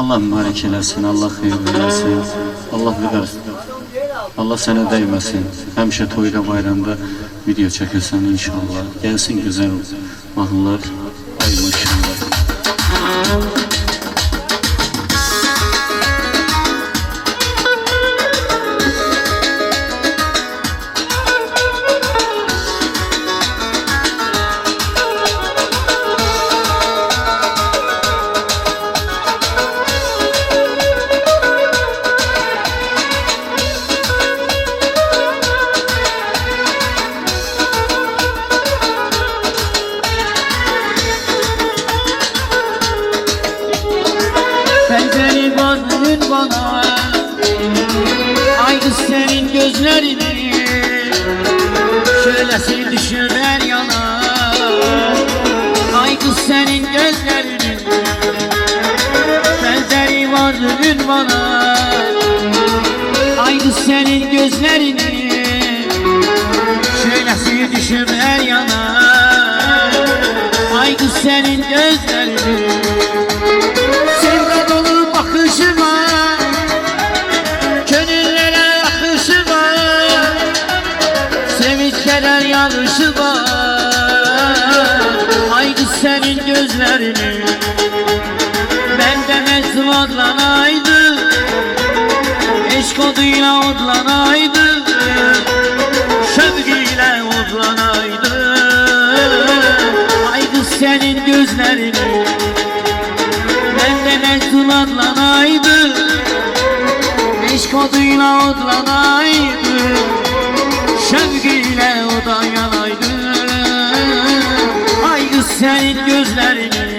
Allah mübarek eləsin, Allah xeyir versin, Allah verər. Allah sənə dəyməsin. Həmişə toyda, bayramda video çəkirsən inşallah. Gəlsin gözəl mahnılar. Ay maşallah. Benzeri vardır bana, ay kız senin gözlerini şöylesi düşürler yana. Ay kız senin gözlerini benzeri vardır bana, ay kız senin gözlerini şöylesi düşürler yana. Ay kız senin gözlerini bakışıma, gönüllere akışıma, sevinç keder yanışıma. Ay kız senin gözlerini bende mezun odlanaydı, eşk oduyla odlanaydı, şevkiyle odlanaydı. Ay kız senin gözlerini bende mezun odlanaydı, eşk oduyla odlanaydı, şevkiyle odan yanaydı. Ay kız senin gözlerini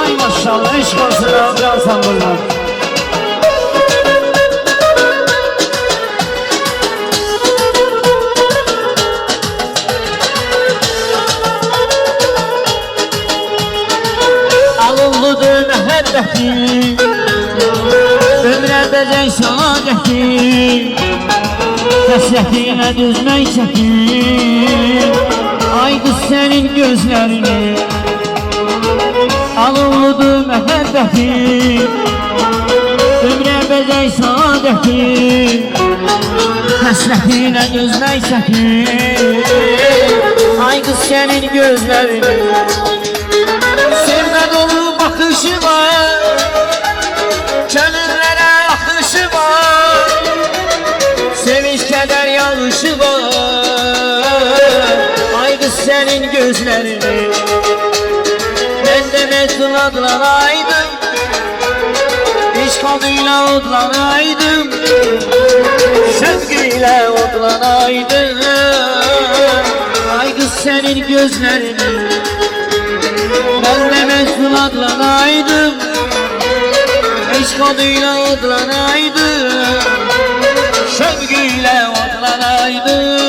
ay maşallah eşk olsun abi alsam bunlar. Alınlıdır mühəbbəti, ömrə bəcək saadəti, həsrətinə düzmək çəkin. Ay qız sənin gözlərini alınlıdır mühəbbəti, ömrə bəcək saadəti, həsrətinə düzmək çəkin. Ay qız sənin gözlərini sevmə dolu bakışıma, gönüllere akışıma, sevinç keder yağışıma. Ay kız senin gözlerini bende mezun odlanaydım, eşk oduyla odlanaydım, şevkiyle odlanaydım. Ay kız senin gözlerini benle mezun odlanaydım, eşk oduyla odlanaydım, şevkiyle odlanaydım.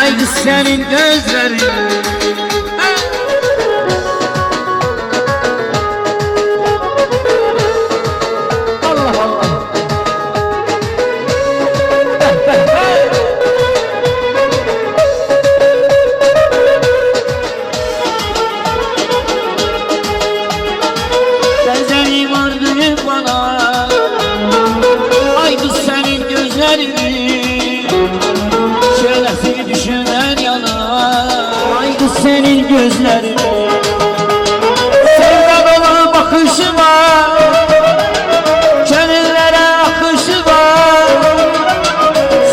Ay kız senin gözlerin Allah Allah. Benzeri vardır bana, ay kız senin gözlerini şöylesi düşünen yana. Ay kız senin gözlerini sevda dolu bakışıma, gönüllere akışıma,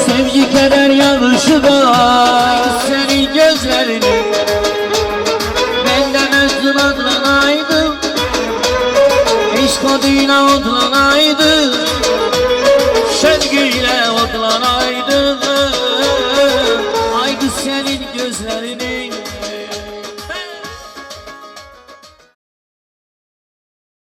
sevgi keder yanışıma. Ay kız senin gözlerini bende mezun odlanaydım, eşk oduyla odlanaydı, şevkiyle odlanaydı.